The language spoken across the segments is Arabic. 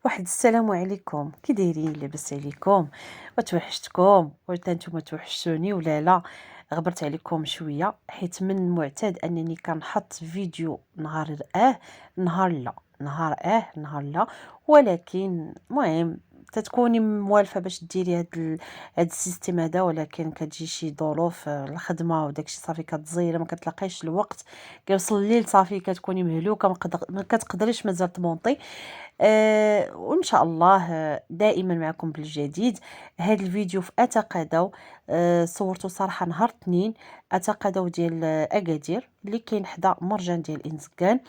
واحد السلام عليكم، كي دايرين؟ لاباس عليكم؟ وتوحشتكم ولا نتوما توحشتوني ولا لا؟ غبرت عليكم شويه حيت من المعتاد انني كنحط فيديو نهار نهار لا، نهار نهار لا، ولكن المهم تتكوني موالفه باش ديري هاد السيستم هذا، ولكن كتجي شي ظروف، الخدمه وداكشي صافي كتزير ما كتلاقيش الوقت، كيوصل الليل صافي كتكوني مهلوكه ما كتقدريش مازال تمونطي. وإن شاء الله دائمًا معكم بالجديد. هاد الفيديو في أتقادو صورته صراحة نهار التنين، أتقادو ديال أكادير اللي كاين حدا مرجان ديال إنزكان.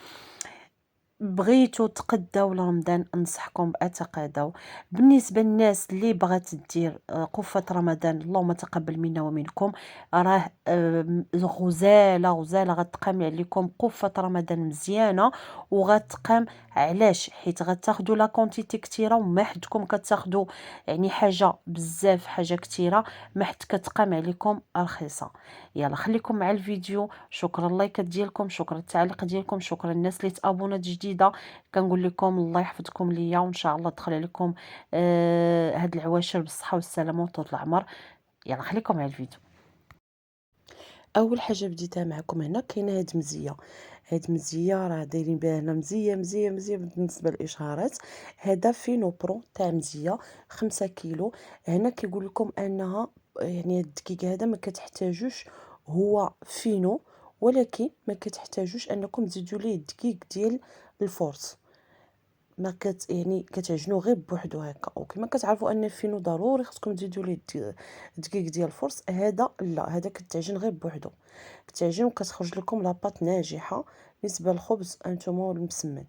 بغيتو تقداو لرمضان ننصحكم بأتقاداو. بالنسبة للناس اللي بغات دير قفة رمضان، اللهم تقبل منا ومنكم، راه غزالة غزالة غتقام عليكم قفة رمضان مزيانة وغتقام. علاش؟ حيت غتاخدوا لا كونتيتي كتيرة وما حدكم كتاخدوا يعني حاجة بزاف، حاجة كتيرة ما حد كتقام عليكم رخيصة. يلا خليكم مع الفيديو. شكرا اللايكات ديالكم، شكرا التعليق ديالكم، شكرا الناس اللي تابونات جديده. كنقول لكم الله يحفظكم ليا، وان شاء الله تدخل عليكم هاد العواشر بالصحه والسلامه وطول العمر. يلا خليكم مع الفيديو. اول حاجه بديتها معكم هنا كاينه هاد مزيه. هاد مزيه راه دايرين بها هنا مزيه مزيه مزيه بالنسبه للاشهارات. هذا فينو برو تاع مزيه 5 كيلو. هنا كيقول لكم انها يعني هاد الدقيق هذا ما كتحتاجوش، هو فينو، ولكن ما كتحتاجوش انكم تزيدوا ليه الدقيق ديال الفورس. ما يعني كتعجنوه غير بوحدو هكا، وكما كتعرفوا ان الفينو ضروري خصكم تزيدوا ليه الدقيق ديال الفرص. هذا لا، هذا كتعجن غير بوحدو، كتعجن وكتخرج لكم لاباط ناجحه. بالنسبه للخبز انتما والمسمن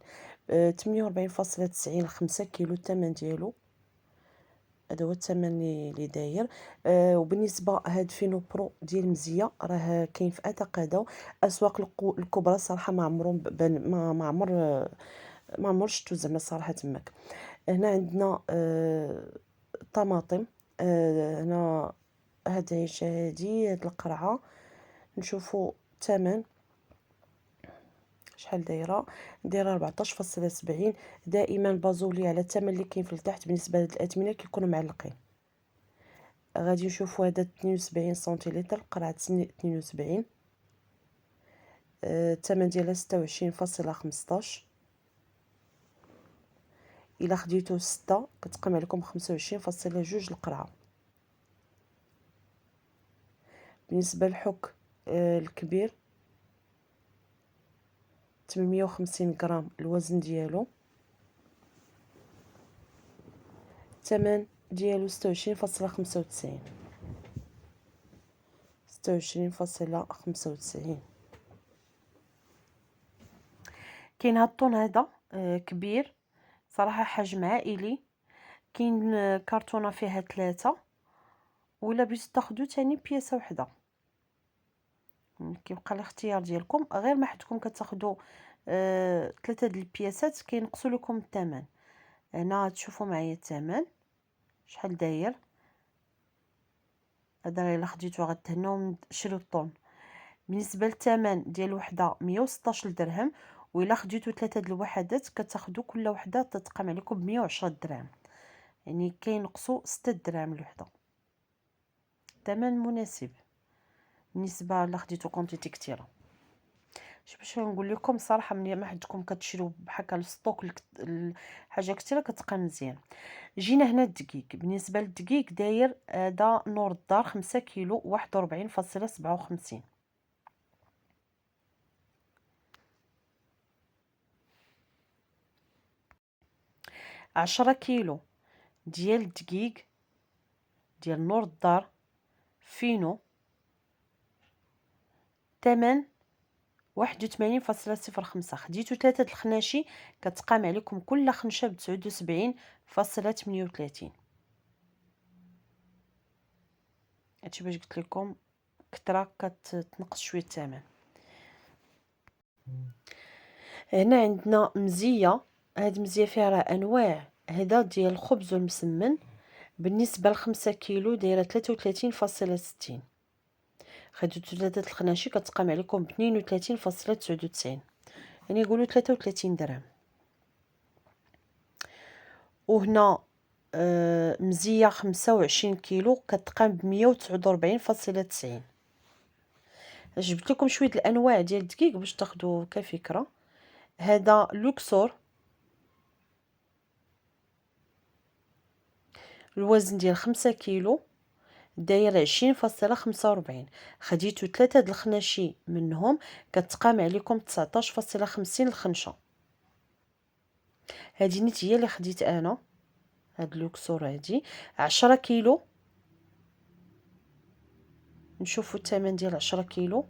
48.90 5 كيلو الثمن ديالو. هذا هو الثمن اللي داير. وبالنسبه هاد فينو برو ديال مزيه راه كاين في اتقادو. اسواق الكبرى صراحه ما عمرهم ما عمر ما عمر شفتو زعما صراحه تماك. هنا عندنا طماطم. هنا هاد العيشه هاد القرعه نشوفوا الثمن شحال دايره 14.70. دائما بازولي على الثمن اللي كاين في التحت. بالنسبه لهاد الاثمنه كيكونوا معلقين. غادي نشوفوا هذا 72 سنتيلتر قرعه 72. الثمن ديالها 26.15. الا خديتو 6 كتقام عليكم 25.2 القرعه. بالنسبه للحك الكبير 850 غرام الوزن ديالو. الثمن ديالو 26.95. 26.95. كاين هاد الطون هذا كبير صراحة، حجم عائلي. كاين كرتونة فيها 3، ولا بغيتو تاخدو تاني بياسة وحدة كيبقى الاختيار ديالكم. غير ما حدكم كتاخدو 3 د البياسات كينقصوا لكم الثمن. هنا تشوفوا معايا الثمن شحال داير. هذا الا خديتو غتهناو شريو الطون. بالنسبه للثمن ديال وحده 116 درهم، وإلا خديتو 3 د الوحدات كتاخدو كل وحده تتقام عليكم ب 110 درهم، يعني كينقصوا 6 دراهم الوحده. ثمن مناسب بالنسبه الا خديتو كونتيتي كثيره. باش نقول لكم صراحه ملي ما حدكم كتشريو بحال الستوك الحاجه كثيره كتبقى مزيان. جينا هنا الدقيق. بالنسبه للدقيق داير هذا نور الدار 5 كيلو 41.57. 10 كيلو ديال الدقيق ديال نور الدار فينو، ثمن 81.05. خديتو 3 د الخناشي كتقام عليكم كل خنشه ب 79.38. هادشي باش قلت لكم كثره كتنقص شويه الثمن. هنا عندنا مزيه. هاد مزيه فيها راه انواع. هذا ديال الخبز والمسمن. بالنسبه ل5 كيلو دايره 33.60. خديتو 3 د الخناشي كتقام عليكم ب 32.99، يعني يقولوا 33 درهم. وهنا مزية 25 كيلو كتقام ب149.90. جبت لكم شويه الانواع ديال الدقيق باش تاخذوا كفكره. هذا لوكسور، الوزن ديال 5 كيلو، داير 20.45. خديتو 3 د الخناشي منهم كتقام عليكم 19.50 الخنشه. هذه نيت هي اللي خديت انا، هاد لوكسور هادي 10 كيلو. نشوفوا الثمن ديال 10 كيلو،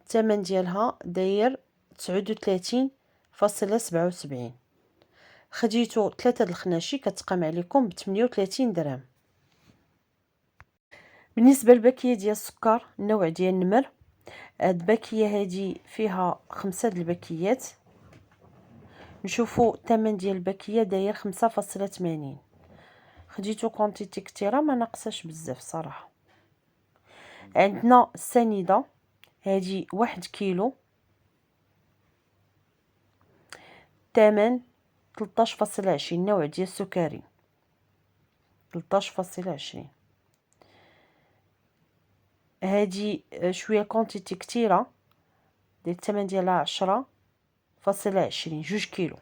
الثمن ديالها داير 39.77. خديتو 3 د الخناشي كتقام عليكم ب 38 درهم. بالنسبه للباكيه ديال السكر النوع ديال النمر، هاد الباكيه هادي فيها 5 د الباكيات. نشوفوا الثمن ديال الباكيه داير 5.80. خديتو كونتيتي كثيره ما ناقصاش بزاف صراحه. عندنا السنيده هادي 1 كيلو، الثمن 13.20. نوع ديال السكري 13.20. هادي شويه كونتيتي كثيره، ديال الثمن ديالها 10.20. 2 كيلو،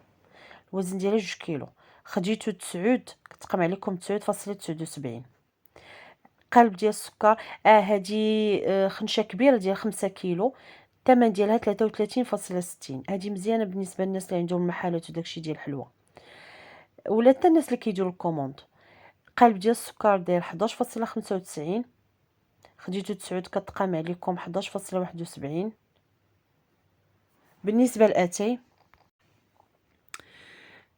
الوزن ديالها 2 كيلو. خديتو 9 كتقام عليكم 9.79. قالب ديال السكر هادي خنشه كبيره ديال 5 كيلو، الثمن ديالها 33.60. هادي مزيانه بالنسبه للناس اللي عندهم المحلات وداكشي ديال الحلوى، ولا حتى الناس اللي كيديروا الكوموند. قالب ديال السكر داير 11.95. خديتو 9 كتقام عليكم 11.71. بالنسبه للاتاي،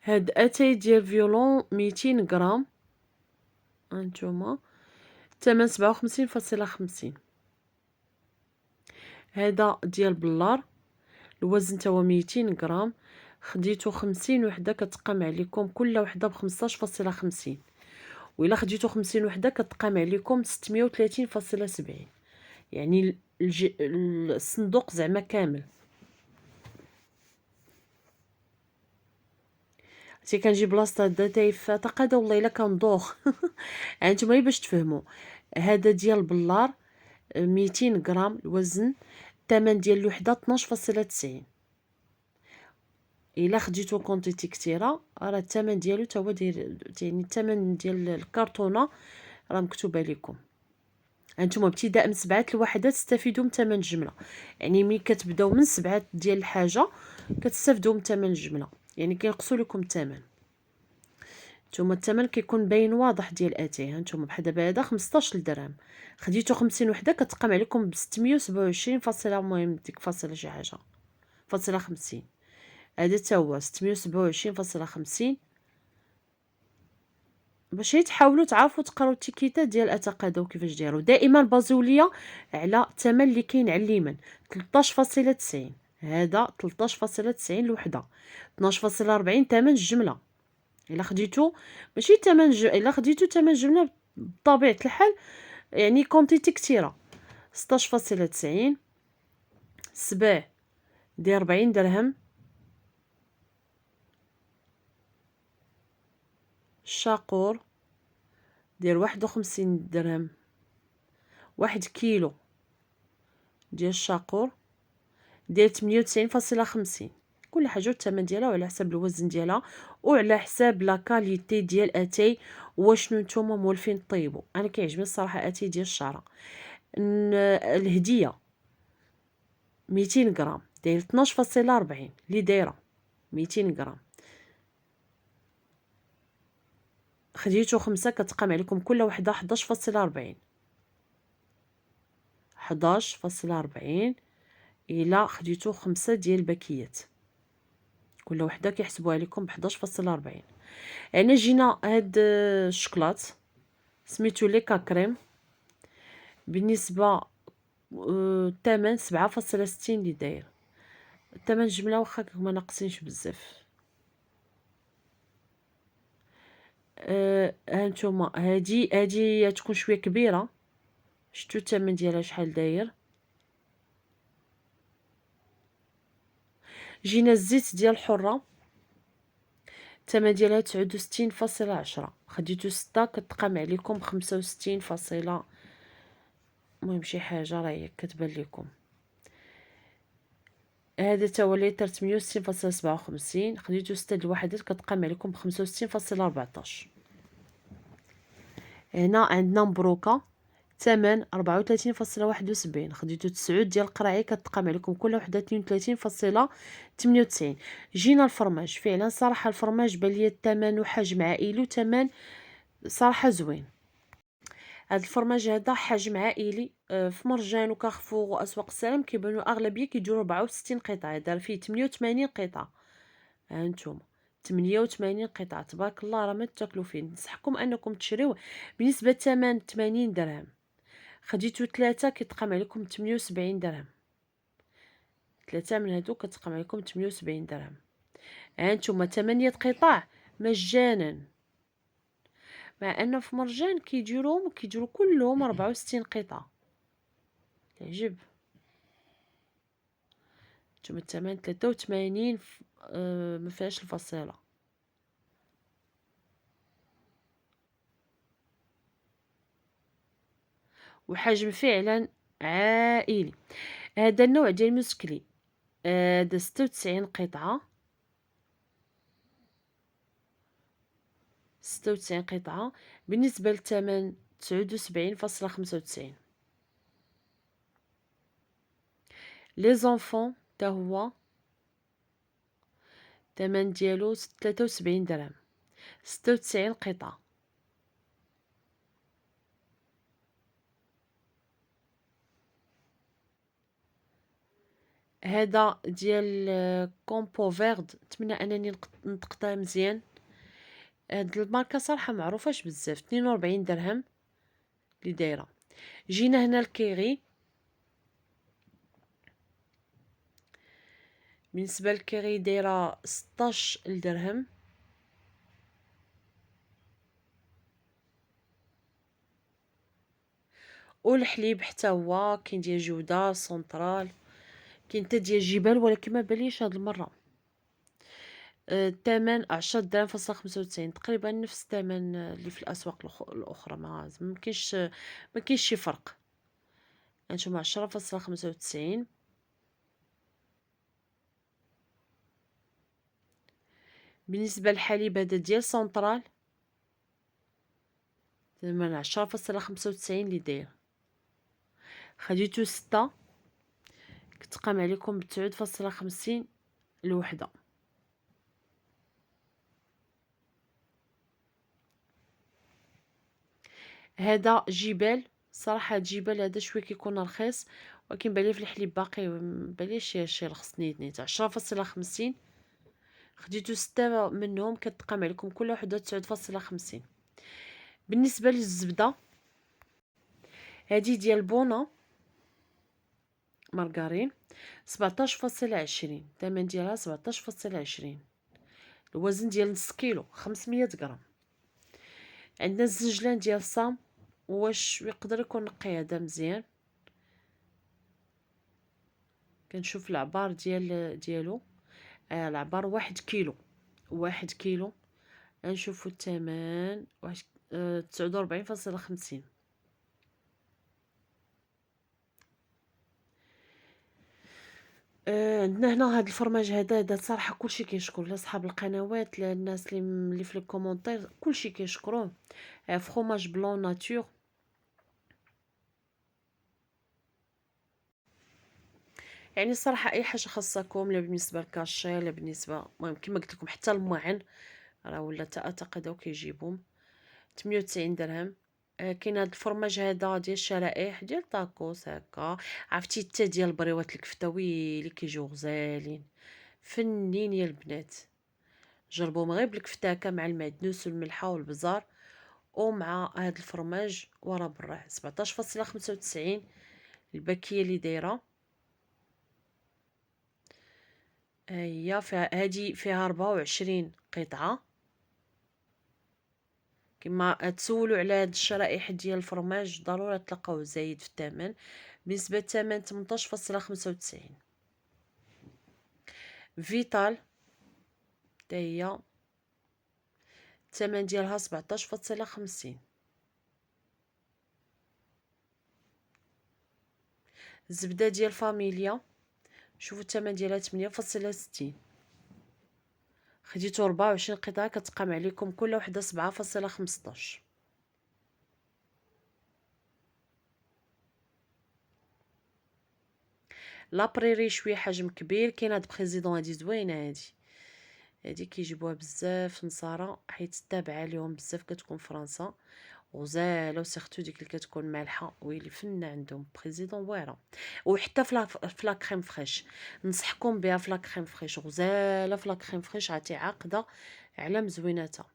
هاد اتاي ديال فيولون 200 غرام هانتوما الثمن 57.50. هذا ديال بلار، الوزن تا هو 200 غرام. خديتو 50 وحده كتقام عليكم كل وحده ب 15.50، وإلا خديتو 50 وحده كتقام عليكم 630.70. يعني الصندوق زعما كامل. عرفتي كنجي بلاصه هدا تايف تقاده والله الا كندوخ. هانتوما باش تفهموا، هذا ديال بلار 200 غرام الوزن، الثمن ديال الوحده 12.90. الا خديتو كونتيتي كثيره راه الثمن ديالو تا هو داير، يعني الثمن ديال الكرتونه راه مكتوبه لكم. هانتوما ابتداء من 7 الوحده تستفيدوا من ثمن الجمله، يعني ملي كتبداو من 7 ديال الحاجه كتستافدوا من ثمن الجمله، يعني كينقصوا لكم الثمن. نتوما الثمن كيكون باين واضح ديال اتاي. هانتوما بحال دابا هذا 15 درهم، خديتو 50 وحده كتقام عليكم ب 627 فاصله، المهم ديك فاصله شي حاجه فاصله 50. هذا تا هو 627.50. باش تحاولوا تعرفوا تقراو التيكيتات ديال اتقاداو كيفاش دايروا. دائما بازيو ليا على الثمن اللي كاين على اليمين 13.90. هذا 13.90 الوحده، 12.40 ثمن الجمله. الا خديتو ماشي ثمن الا خديتو ثمن الجمله بطبيعه الحال يعني كونتيتي كثيره 16.90. السباع داير 40 درهم، الشاقور داير 51 درهم. 1 كيلو ديال الشاقور داير 98.50. كل حاجه الثمن ديالها وعلى حسب الوزن ديالها وعلى حساب لا كاليتي ديال اتاي واشنو نتوما مولفين طيبوا. انا كيعجبني الصراحه اتاي ديال الشعره. الهديه 200 غرام داير 12.40 اللي دايره 200 غرام. خديتو 5 كتقام عليكم كل وحده 11.40. 11.40 الا خديتو 5 ديال الباكيات كل وحده كيحسبوها لكم ب 11.40. يعني جينا هاد الشكلاط سميتو ليكا كريم، بالنسبه الثمن 7.60 اللي داير. الثمن الجمله واخا ما ناقصينش بزاف. هانتوما هادي تكون شويه كبيره، شفتوا الثمن ديالها شحال داير. جينا الزيت ديال الحره الثمن ديالها 69.10. خديتو 6 كتقام عليكم 65 فاصلة، المهم شي حاجه راهي كتبان لكم. هذا تا هو ليتر 68.57. خديتو 6 د الوحدات كتقام عليكم ب 65.14. هنا عندنا مبروكه ثمن 34.71. خديتو 9 ديال القراعي كتقام عليكم كل وحده 32.98. جينا الفرماج. فعلا صراحه الفرماج بان ليا الثمن وحجم عائلي وثمن صراحه زوين. هاد الفرماج هذا حجم عائلي في مرجان وكارفور واسواق السلام كيبانوا اغلبيه كيديروا 64 قطعه. دار فيه 88 قطعه. ها انتم 88 قطعه تبارك الله، راه ما تاكلوا فيه. نصحكم انكم تشريوه. بالنسبه للثمن 80 درهم. خديتو 3 كيتقام عليكم 78 درهم. 3 من هادو كتقام عليكم 78 درهم. ها انتم 8 قطع مجانا، مع ان في مرجان كيديروا كلهم 64 قطعه. العجب. نتوما الثمن 83 ما فيهاش الفصيله. وحجم فعلا عائلي. هذا النوع ديال المسكلي هذا 96 قطعه. 96 قطعه. بالنسبه للثمن 79.95. لي زونفون تا هو الثمن ديالو 73 درهم. 96 قطعه. هذا ديال كومبو فيرد، نتمنى انني نطقتها مزيان. هاد الماركه صراحه معروفاش بزاف. 42 درهم اللي دايره. جينا هنا الكيغي. بالنسبه للكيغي دايره 16 درهم. والحليب حتى هو كاين ديال جوده سنترال، كاين حتى ديال جبال، ولكن ما باليش هاد المره. الثمن 10 درهم فاصلة 95. تقريبا نفس الثمن اللي في الاسواق الاخرى. ما كاينش شي فرق. انتم 10.95. بالنسبه للحليب هذا ديال سنترال ثمن 10.95 اللي داير. خديتو 6 كتقام عليكم ب 9.50 الوحده. هذا جبال. صراحه جبال هذا شويه كيكون رخيص، ولكن بالي في الحليب باقي باليش شي رخص نيت 10.50. خديتو 6 منهم كتقام عليكم كل وحده 9.50. بالنسبه للزبده هذه ديال بونا مارغرين 17.20. الثمن ديالها 17.20. الوزن ديال نص كيلو 500 غرام. عندنا الزنجلان ديال صام. واش يقدر يكون نقي هذا مزيان؟ كنشوف العبار ديالو. العبار 1 كيلو. 1 كيلو. غنشوفو الثمن 49.50. عندنا هنا هاد الفرماج هذا صراحه كلشي كيشكر، لا صحاب القنوات لا الناس اللي في الكومونتير كلشي كيشكروه. فروماج بلون ناتور. يعني الصراحه اي حاجه خاصكم، لا بالنسبه للكاشي لا بالنسبه، المهم كما قلت لكم حتى المعن راه ولا اعتقد كيجيبهم 98 درهم. كاين هاد الفرماج هذا ديال الشرائح ديال طاكوس هكا، عرفتي حتى ديال البريوات الكفتوي اللي كيجيو غزالين فنين يا البنات. جربوهم غير بالكفتاكه مع المعدنوس والملحه والبزار ومع هاد الفرماج ورا براه. 17.95 الباكيه اللي دايره. هي هادي فيها 24 قطعه. كما تسولوا على هاد الشرائح ديال الفرماج ضروري تلقاوه زايد في الثمن. بالنسبه للثمن 18.95. فيتال حتى هي الثمن ديالها 17.50. الزبدة ديال فاميليا، شوفوا الثمن ديالها 8.60. خديتو 24 قطعة، كتقام عليكم كل وحدة 7.15. لابريري شويه حجم كبير، كاين هاد بريزيدون هادي زوينه، هادي كيجيبوها بزاف نصارى حيت تابعه ليهم بزاف، كتكون فرنسا غزاله، وسيرتو ديك اللي كتكون مالحه ويلي فنه عندهم بريزيدون واعره. وحتى في لا كريم فريش نصحكم بها، في لا كريم فريش غزاله، في لا كريم فريش عرفتي عاقده على مزويناتها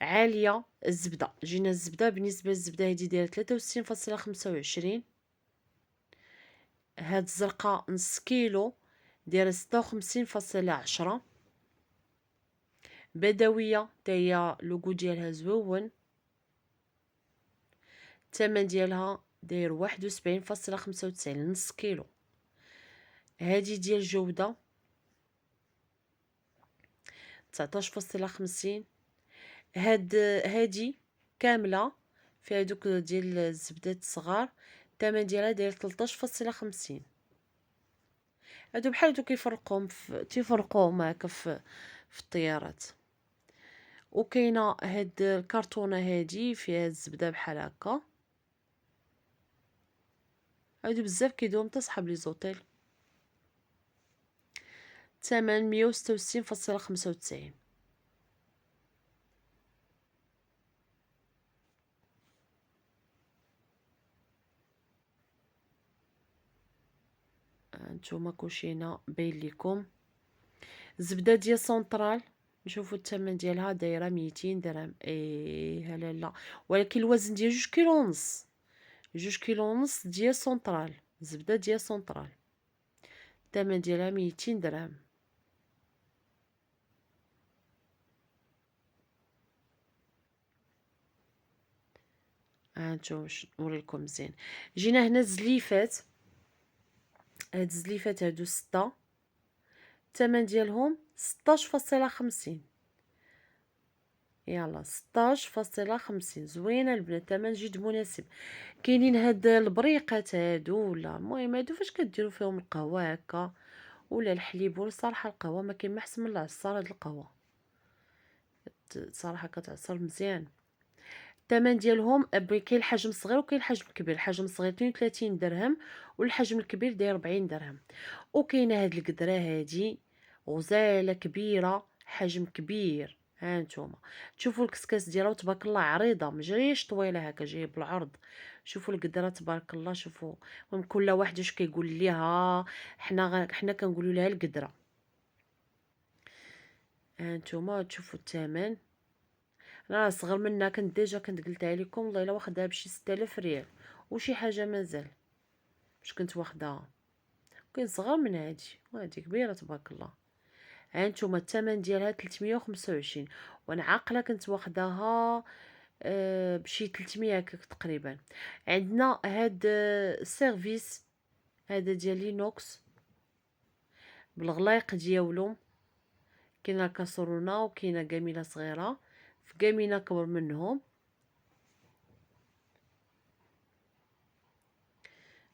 عاليه. الزبده، جينا الزبده بالنسبه للزبده هادي دايره 63.25. هاد الزرقاء نص كيلو دايره 56.10. بدويه حتى هي لوغو ديالها زوون، الثمن ديالها داير 71.95 نص كيلو. هادي ديال جوده 19.50. هادي كامله فيها دوك ديال الزبدات الصغار، الثمن ديالها داير 13.50. هادو بحال هادو تيفرقوهم هكا في الطيارات. وكاينه هاد الكرتونه هادي فيها الزبده بحال هكا، هادو بزاف كيدوم حتى صحاب لي زوطيل. الثمن 166.95. هانتوما كلشينا باين ليكم. الزبده ديال سونطرال، نشوفوا الثمن ديالها دايره 200 درهم. ايه لا، ولكن الوزن ديال 2 كيلو ونص، 2 كيلو ونص ديال سونطرال، الزبده ديال سونطرال الثمن ديالها 200 درهم. هانتوما نوريلكم مزيان. جينا هنا الزليفات، هاد الزليفات هادو 6، الثمن ديالهم 16.50. يلا 16.50 زوينه البنات، الثمن جد مناسب. كاينين هاد البريقات هادو، ولا المهم هادو فاش كديروا فيهم القهوه هكا ولا الحليب، ولا صراحه القهوه ما كاين ما احسن من العصار. هاد القهوه صراحه كتعصر مزيان. الثمن ديالهم كاين الحجم الصغير وكاين الحجم الكبير. الحجم الصغير 32 درهم والحجم الكبير داير 40 درهم. وكاينه هاد القدره هادي غزاله كبيره، حجم كبير. ها نتوما تشوفوا الكسكاس ديالها تبارك الله عريضه، مجريش طويله هكا، جايه بالعرض. شوفوا القدره تبارك الله. شوفوا المهم كل واحد اش كيقول ليها، حنا كنقولوا لها القدره. ها نتوما تشوفوا الثمن، انا صغر منها كنت ديجا كنت قلتها لكم والله الا واخدها بشي 6000 ريال وشي حاجه مازال باش كنت واخداها. كاين صغر من هادي وهادي كبيره تبارك الله. ها نتوما الثمن ديالها 325، وانا عاقله كنت واخداها بشي 300 هكاك تقريبا. عندنا هاد السيرفيس هذا ديال لينوكس بالغلايق ديالو. كاينه كاسرونه وكاينه قاميله صغيره، في قاميله كبر منهم.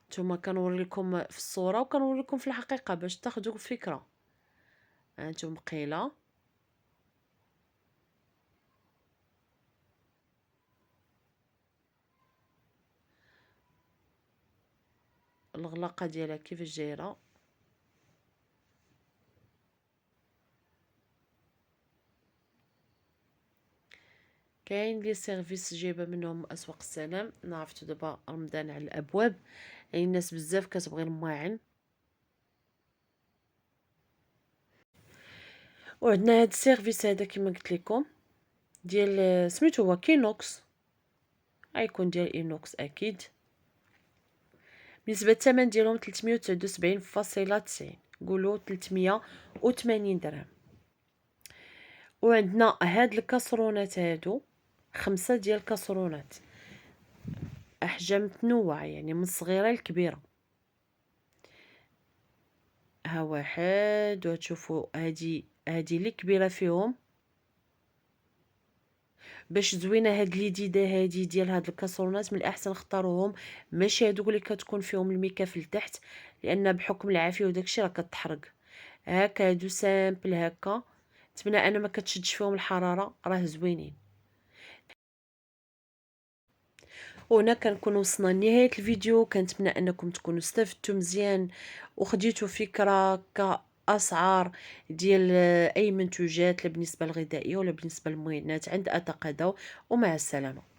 نتوما كنوري لكم في الصوره وكنوري لكم في الحقيقه باش تاخذوا فكره. هانتوما مقيله، الغلاقه ديالها كيفاش دايره. كاين لي سيرفيس جايبه منهم اسواق السلام. انا عرفتو دابا رمضان على الابواب، يعني الناس بزاف كتبغي الماعن. وعندنا هاد السيرفيس هذا كما قلت لكم ديال سميتو هو كينوكس، غيكون ديال اينوكس اكيد. بالنسبه للثمن ديالهم 379.90، قولوا 380 درهم. وعندنا هاد الكاسرونات هادو 5 ديال الكاسرونات، احجام متنوعه يعني من الصغيره للكبيره. ها واحد، وتشوفوا هادي اللي كبيره فيهم باش زوينه هاد ليديدا هادي ديال هاد الكاسرونات، من الاحسن اختاروهم ماشي هادوك اللي كتكون فيهم الميكا لتحت، لان بحكم العافيه وداكشي راه كتحرق. هكا هادو سامبل هكا، نتمنى انا ما كتشدش فيهم الحراره، راه زوينين. وهنا كنكون وصلنا لنهايه الفيديو. كنتمنى انكم تكونوا استفدتوا مزيان وخديتوا فكره كاسعار ديال اي منتوجات، لا بالنسبه للغذائيه ولا بالنسبه للمعينات عند اتقداو. ومع السلامه.